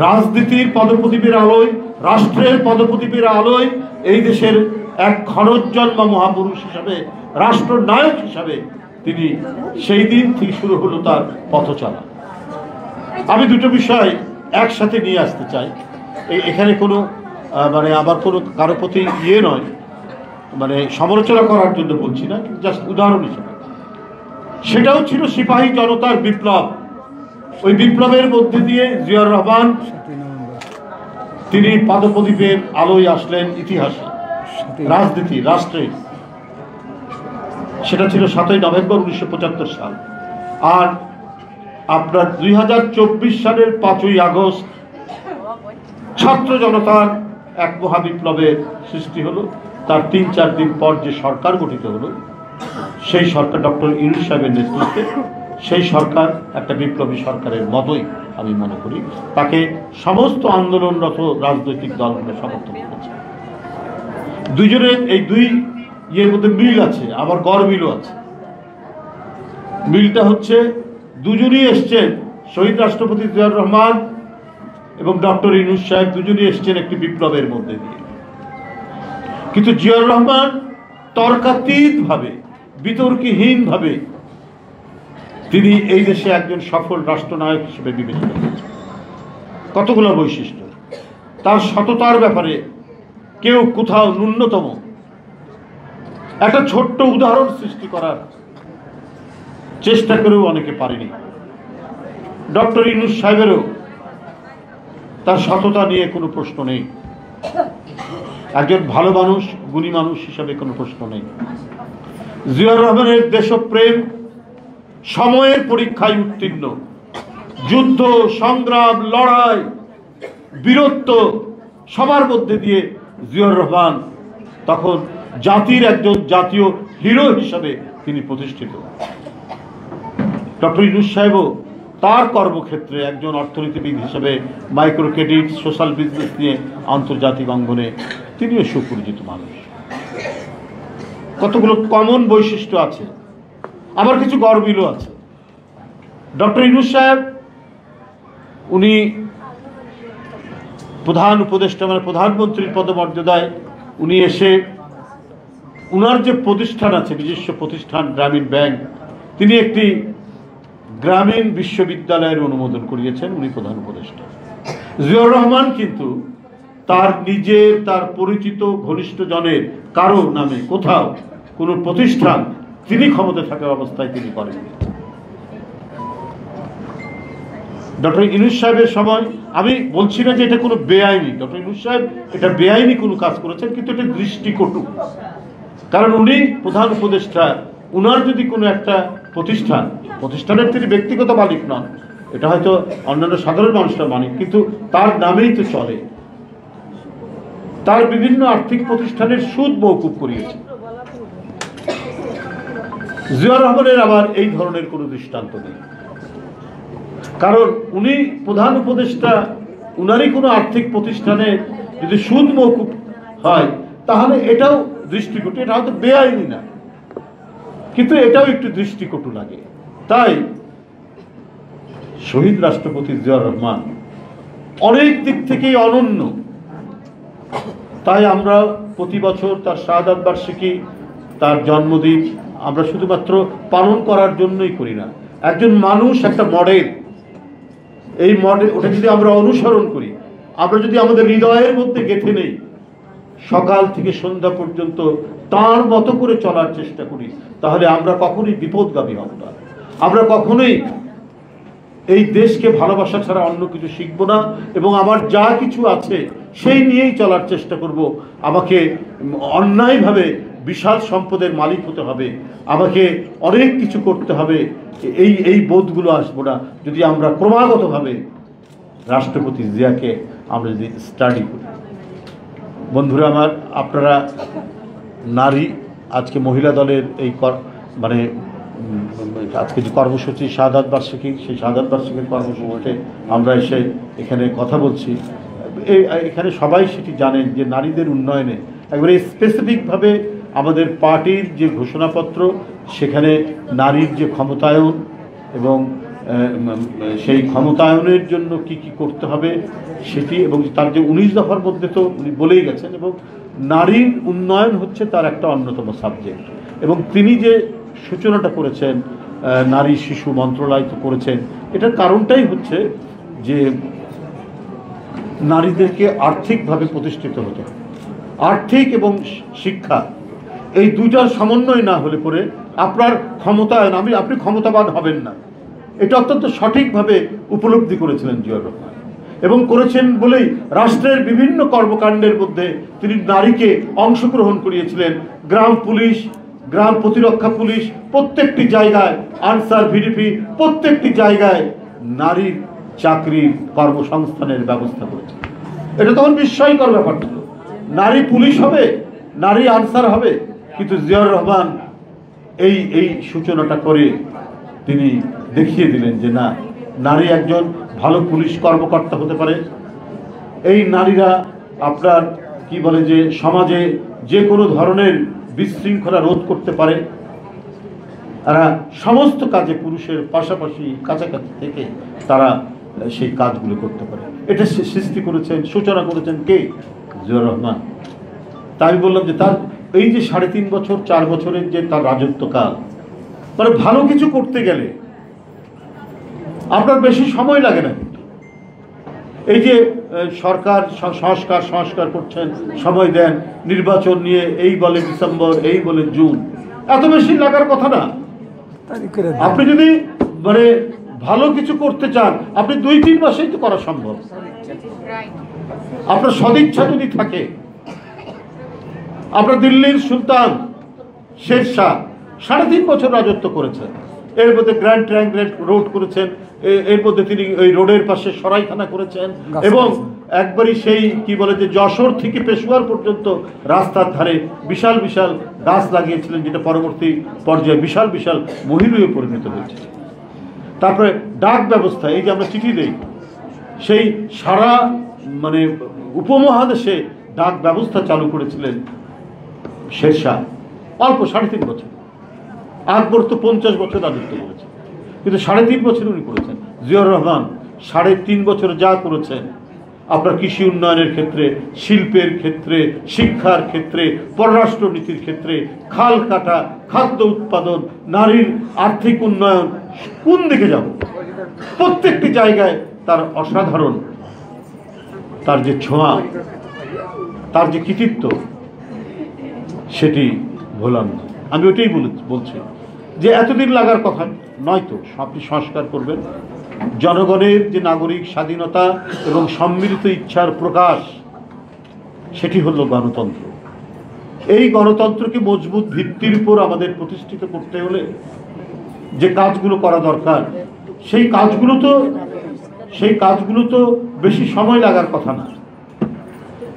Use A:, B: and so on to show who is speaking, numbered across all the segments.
A: রাজনীতির পদপ্রদীপের আলোয়, রাষ্ট্রের পদপ্রদীপের আলোয় এই দেশের এক ক্ষণোজ্জ্বল মহাপুরুষ হিসাবে, রাষ্ট্রনায়ক হিসাবে তিনি সেই দিন থেকে শুরু হলো তার পথচলা। আমি দুটো বিষয় একসাথে নিয়ে আসতে চাই। এখানে কোনো মানে আবার কোনো কারো প্রতি নয়, মানে সমালোচনা করার জন্য বলছি না, জাস্ট উদাহরণ হিসেবে। সেটাও ছিল সিপাহী জনতার বিপ্লব। ওই বিপ্লবের মধ্যে দিয়ে জিয়াউর রহমান তিনি পদপ্রদীপের আলোয় আসলেন ইতিহাসে, রাজনীতি, রাষ্ট্রে। সেটা ছিল 7ই নভেম্বর 1975 সাল। আর আপনার 2024 সালের 5ই আগস্ট ছাত্র জনতার এক মহাবিপ্লবের সৃষ্টি হলো। তার 3-4 দিন পর যে সরকার গঠিত হলো, সেই সরকার ডক্টর ইউনূস সাহেবের নেতৃত্বে, সেই সরকার একটা বিপ্লবী সরকারের মতোই আমি মনে করি। তাকে সমস্ত আন্দোলনরত রাজনৈতিক দলগুলো সমর্থন করেছে। দুইজনের এই দুই ইয়ের মধ্যে মিল আছে, আবার গড়মিলও আছে। মিলটা হচ্ছে দুজনই এসছেন, শহীদ রাষ্ট্রপতি জিয়াউর রহমান এবং ডক্টর ইউনূস সাহেব দুজনই এসছেন একটি বিপ্লবের মধ্যে দিয়ে। কিন্তু জিয়াউর রহমান তর্কাতীতভাবে, বিতর্কহীনভাবে তিনি এই দেশে একজন সফল রাষ্ট্রনায়ক হিসেবে বিবেচিত হয়েছেন। কতগুলো বৈশিষ্ট্য, তার সততার ব্যাপারে কেউ কোথাও ন্যূনতম একটা ছোট্ট উদাহরণ সৃষ্টি করার চেষ্টা করেও অনেকে পারেনি। ডক্টর ইউনূস সাহেবেরও তার সততা নিয়ে কোনো প্রশ্ন নেই, একজন ভালো মানুষ, গুণী মানুষ হিসাবে কোনো প্রশ্ন নেই। জিয়াউর রহমানের দেশপ্রেম সময়ের পরীক্ষায় উত্তীর্ণ। যুদ্ধ, সংগ্রাম, লড়াই, বীরত্ব সবার মধ্যে দিয়ে জিয়াউর রহমান তখন জাতির একজন জাতীয় হিরো হিসাবে তিনি প্রতিষ্ঠিত। ডক্টর ইউনূস সাহেবও তার কর্মক্ষেত্রে একজন অর্থনীতিবিদ হিসেবে মাইক্রো ক্রেডিট, সোশ্যাল বিজনেস নিয়ে আন্তর্জাতিক অঙ্গনে তিনিও সুপরিচিত মানুষ। কতগুলো কমন বৈশিষ্ট্য আছে, আবার কিছু গড়মিলও আছে। ডক্টর ইউনূস সাহেব উনি প্রধান উপদেষ্টা, মানে প্রধানমন্ত্রীর পদমর্যাদায় উনি এসে উনার যে প্রতিষ্ঠান আছে, নিজস্ব প্রতিষ্ঠান গ্রামীণ ব্যাংক, তিনি একটি গ্রামীণ বিশ্ববিদ্যালয়ের অনুমোদন করিয়েছেন, উনি প্রধান উপদেষ্টা। জিয়াউর রহমান কিন্তু তার নিজের, তার পরিচিত ঘনিষ্ঠ জনের কারো নামে কোথাও কোনো প্রতিষ্ঠান তিনি ক্ষমতা থাকা অবস্থায় তিনি করেননি। ডক্টর ইউনূস সাহেবের সময়, আমি বলছি না যে এটা কোনো বেআইনি, ডক্টর ইউনূস সাহেব এটা বেআইনি কোনো কাজ করেছেন, কিন্তু এটা দৃষ্টিকটু। কারণ উনি প্রধান উপদেষ্টা, উনার যদি কোনো একটা প্রতিষ্ঠানের তিনি ব্যক্তিগত মালিক নন, এটা হয়তো অন্যান্য সাধারণ মানুষরা মালিক, কিন্তু তার নামেই তো চলে। তার বিভিন্ন আর্থিক প্রতিষ্ঠানের সুদ মওকুফ করিয়েছে। জিয়াউর রহমানের আবার এই ধরনের কোনো দৃষ্টান্ত নেই, কারণ উনি প্রধান উপদেষ্টা, উনারই কোনো আর্থিক প্রতিষ্ঠানে যদি সুদ মওকুফ হয় তাহলে এটাও দৃষ্টিকটু। এটা হয়তো বেআইনি না, কিন্তু এটাও একটু দৃষ্টিকটু লাগে। তাই শহীদ রাষ্ট্রপতি জিয়াউর রহমান অনেক দিক থেকেই অনন্য। তাই আমরা প্রতি বছর তার শাহাদাত বার্ষিকী, তার জন্মদিন আমরা শুধুমাত্র পালন করার জন্যই করি না। একজন মানুষ একটা মডেল, এই মডেল ওটা যদি আমরা অনুসরণ করি, আমরা যদি আমাদের হৃদয়ের মধ্যে গেঁথে নেই, সকাল থেকে সন্ধ্যা পর্যন্ত তার মতো করে চলার চেষ্টা করি, তাহলে আমরা কখনোই বিপদগামী হব না। আমরা কখনোই এই দেশকে ভালোবাসা ছাড়া অন্য কিছু শিখব না, এবং আমার যা কিছু আছে সেই নিয়েই চলার চেষ্টা করব। আমাকে অন্যায়ভাবে বিশাল সম্পদের মালিক হতে হবে, আমাকে অনেক কিছু করতে হবে, এই বোধগুলো আসবো না যদি আমরা ক্রমাগতভাবে রাষ্ট্রপতি জিয়াকে আমরা যদি স্টাডি করি। বন্ধুরা আমার, আপনারা নারী, আজকে মহিলা দলের এই মানে আজকে যে কর্মসূচি শাহাদাত বার্ষিকী, সেই শাহাদাত বার্ষিকীর কর্মসূচিতে আমরা এসে এখানে কথা বলছি। এখানে সবাই সেটি জানেন যে নারীদের উন্নয়নে একবারে স্পেসিফিকভাবে আমাদের পার্টির যে ঘোষণাপত্র, সেখানে নারীর যে ক্ষমতায়ন এবং সেই ক্ষমতায়নের জন্য কি কি করতে হবে সেটি, এবং তার যে 19 দফার মধ্যে তো উনি বলেই গেছেন, এবং নারীর উন্নয়ন হচ্ছে তার একটা অন্যতম সাবজেক্ট। এবং তিনি যে সূচনাটা করেছেন, নারী শিশু মন্ত্রণালয় তো করেছেন, এটার কারণটাই হচ্ছে যে নারীদেরকে আর্থিকভাবে প্রতিষ্ঠিত হতে হবে। আর্থিক এবং শিক্ষা এই দুইটার সমন্বয় না হলে পরে আপনার ক্ষমতায়ন, আপনি ক্ষমতাবান হবেন না। এটা অত্যন্ত সঠিকভাবে উপলব্ধি করেছিলেন জিয়াউর রহমান, এবং করেছেন বলেই রাষ্ট্রের বিভিন্ন কর্মকাণ্ডের মধ্যে তিনি নারীকে অংশগ্রহণ করিয়েছিলেন। গ্রাম পুলিশ, গ্রাম প্রতিরক্ষা পুলিশ, প্রত্যেকটি জায়গায় আনসার ভিডিপি, প্রত্যেকটি জায়গায় নারীর চাকরির কর্মসংস্থানের ব্যবস্থা করেছে। এটা তখন বিস্ময়কর ব্যাপার ছিল, নারী পুলিশ হবে, নারী আনসার হবে। কিন্তু জিয়াউর রহমান এই সূচনাটা করে তিনি দেখিয়ে দিলেন যে না, নারী একজন ভালো পুলিশ কর্মকর্তা হতে পারে। এই নারীরা আপনার কি বলে যে সমাজে যে কোনো ধরনের বিশৃঙ্খলা রোধ করতে পারে। তারা সমস্ত কাজে পুরুষের পাশাপাশি কাছাকাছি থেকে তারা সেই কাজগুলো করতে পারে। এটা সৃষ্টি করেছেন, সূচনা করেছেন কে? জিয়াউর রহমান। তাই আমি বললাম যে তার এই যে 3.5 বছর 4 বছরের যে তার রাজত্বকাল, মানে ভালো কিছু করতে গেলে আপনার বেশি সময় লাগে না। কিন্তু এই যে সরকার সংস্কার করছেন, সময় দেন, নির্বাচন নিয়ে এই বলে ডিসেম্বর, এই বলে জুন, এত বেশি লাগার কথা না। আপনি যদি মানে ভালো কিছু করতে চান, আপনি 2-3 মাসেই তো করা সম্ভব। আপনার সদিচ্ছা যদি থাকে। আপনার দিল্লির সুলতান শের শাহ 3.5 বছর রাজত্ব করেছেন, এর মধ্যে গ্র্যান্ড ট্রায়াঙ্গেল রোড করেছেন, এর মধ্যে তিনি ওই রোডের পাশে সরাইখানা করেছেন, এবং একবারই সেই কি বলে যে যশোর থেকে পেশোয়ার পর্যন্ত রাস্তার ধারে বিশাল বিশাল গাছ লাগিয়েছিলেন, যেটা পরবর্তী পর্যায়ে বিশাল বিশাল মহিরুহে পরিণত হয়েছে। তারপরে ডাক ব্যবস্থা, এই যে আমরা চিঠি দেই, সেই সারা মানে উপমহাদেশে ডাক ব্যবস্থা চালু করেছিলেন শের শাহ, অল্প 3.5 বছর। আকবর তো 50 বছর রাজত্ব করেছে, কিন্তু 3.5 বছর উনি করেছেন। জিয়াউর রহমান 3.5 বছর যা করেছেন, আপনার কৃষি উন্নয়নের ক্ষেত্রে, শিল্পের ক্ষেত্রে, শিক্ষার ক্ষেত্রে, পররাষ্ট্র নীতির ক্ষেত্রে, খাল কাটা, খাদ্য উৎপাদন, নারীর আর্থিক উন্নয়ন, কোন দিকে যাব, প্রত্যেকটি জায়গায় তার অসাধারণ, তার যে ছোঁয়া, তার যে কৃতিত্ব, সেটি ভোলাম না। আমি ওইটাই বলছি যে এতদিন লাগার কথা নয়তো আপনি সংস্কার করবেন। জনগণের যে নাগরিক স্বাধীনতা এবং সম্মিলিত ইচ্ছার প্রকাশ, সেটি হলো গণতন্ত্র। এই গণতন্ত্রকে মজবুত ভিত্তির উপর আমাদের প্রতিষ্ঠিত করতে হলে যে কাজগুলো করা দরকার, সেই কাজগুলো তো বেশি সময় লাগার কথা না।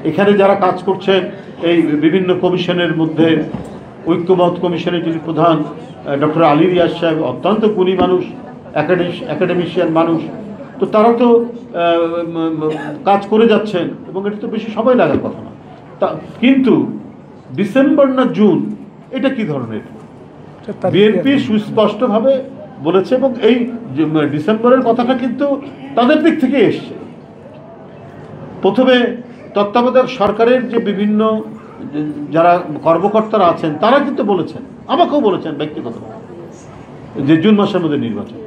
A: এখানে যারা কাজ করছেন এই বিভিন্ন কমিশনের মধ্যে, ঐক্যমত কমিশনের যিনি প্রধান ডক্টর আলী রিয়াজ সাহেব, অত্যন্ত গুণী মানুষ, একাডেমিশিয়ান মানুষ, তো তারা তো কাজ করে যাচ্ছেন, এবং এটা তো বেশি সময় লাগার কথা না। কিন্তু ডিসেম্বর না জুন, এটা কি ধরনের? বিএনপি সুস্পষ্টভাবে বলেছে, এবং এই ডিসেম্বরের কথাটা কিন্তু তাদের দিক থেকে এসছে। প্রথমে তত্ত্বাবধায়ক সরকারের যে বিভিন্ন যারা কর্মকর্তারা আছেন, তারা কিন্তু বলেছেন, আমাকেও বলেছেন ব্যক্তিগতভাবে, যে জুন মাসের মধ্যে নির্বাচন।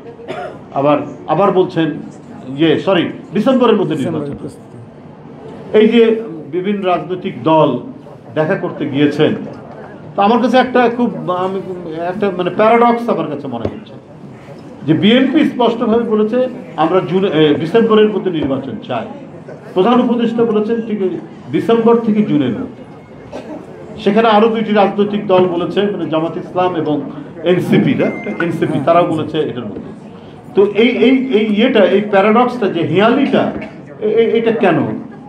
A: আবার বলছেন ডিসেম্বরের মধ্যে নির্বাচন। এই যে বিভিন্ন রাজনৈতিক দল দেখা করতে গিয়েছেন, তো আমার কাছে একটা মানে প্যারাডক্স আমার কাছে মনে হচ্ছে যে বিএনপি স্পষ্টভাবে বলেছে আমরা ডিসেম্বরের মধ্যে নির্বাচন চাই। প্রধান উপদেষ্টা বলেছেন ঠিক ডিসেম্বর থেকে জুনের মধ্যে। সেখানে আরো 2টি রাজনৈতিক দল বলেছে, মানে জামাত ইসলাম এবং এনসিপি, তারাও বলেছে এটার মধ্যে। তো এই প্যারাডক্সটা, যে হিয়ালিটা, এটা কেন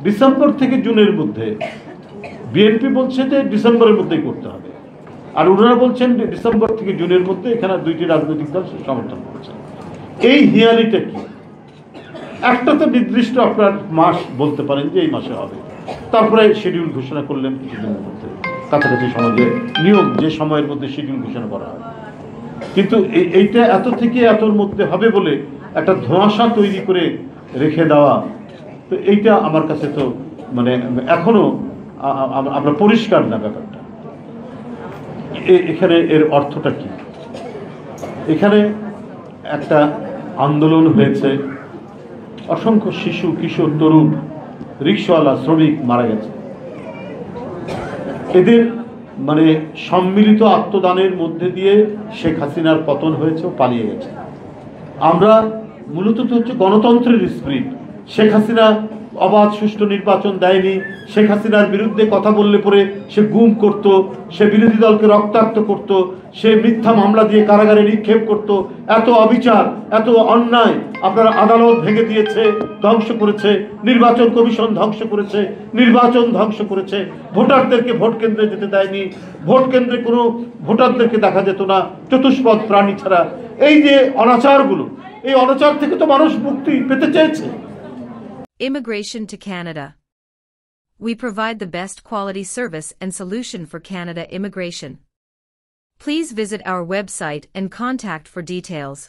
A: ডিসেম্বর থেকে জুনের মধ্যে? বিএনপি বলছে যে ডিসেম্বরের মধ্যেই করতে হবে, আর ওনারা বলছেন ডিসেম্বর থেকে জুনের মধ্যে। এখানে 2টি রাজনৈতিক দল সমর্থন করেছে। এই হিয়ালিটা কি? একটা তো নির্দিষ্ট আপনার মাস বলতে পারেন যে এই মাসে হবে, তারপরে শিডিউল ঘোষণা করলেন কিছুদিনের মধ্যে, কাছাকাছি সমাজে নিয়ম যে সময়ের মধ্যে শিডিউল ঘোষণা করা হয়। কিন্তু এইটা এত থেকে এতর মধ্যে হবে বলে একটা ধোঁয়াশা তৈরি করে রেখে দেওয়া, তো এইটা আমার কাছে তো মানে এখনো আমরা পরিষ্কার না ব্যাপারটা। এখানে এর অর্থটা কি? এখানে একটা আন্দোলন হয়েছে, অসংখ্য শিশু, কিশোর, তরুণ, রিক্সাওয়ালা, শ্রমিক মারা গেছে। এদের মানে সম্মিলিত আত্মদানের মধ্যে দিয়ে শেখ হাসিনার পতন হয়েছে, পালিয়ে গেছে। আমরা মূলত তো হচ্ছে গণতন্ত্রের স্পিরিট। শেখ হাসিনা অবাধ সুষ্ঠু নির্বাচন দেয়নি, শেখ হাসিনার বিরুদ্ধে কথা বললে পরে সে গুম করত, সে বিরোধী দলকে রক্তাক্ত করত, সে মিথ্যা মামলা দিয়ে কারাগারে নিক্ষেপ করত। এত অবিচার, এত অন্যায় আপনারা আদালত ভেঙে দিয়েছে, ধ্বংস করেছে, নির্বাচন কমিশন ধ্বংস করেছে, নির্বাচন ধ্বংস করেছে, ভোটারদেরকে ভোট কেন্দ্রে যেতে দেয়নি, ভোট কেন্দ্রে কোনো ভোটারদেরকে দেখা যেত না চতুষ্পদ প্রাণী ছাড়া। এই যে অনাচারগুলো, এই অনাচার থেকে তো মানুষ মুক্তি পেতে চেয়েছে।
B: Immigration to Canada. We provide the best quality service and solution for Canada immigration. Please visit our website and contact for details.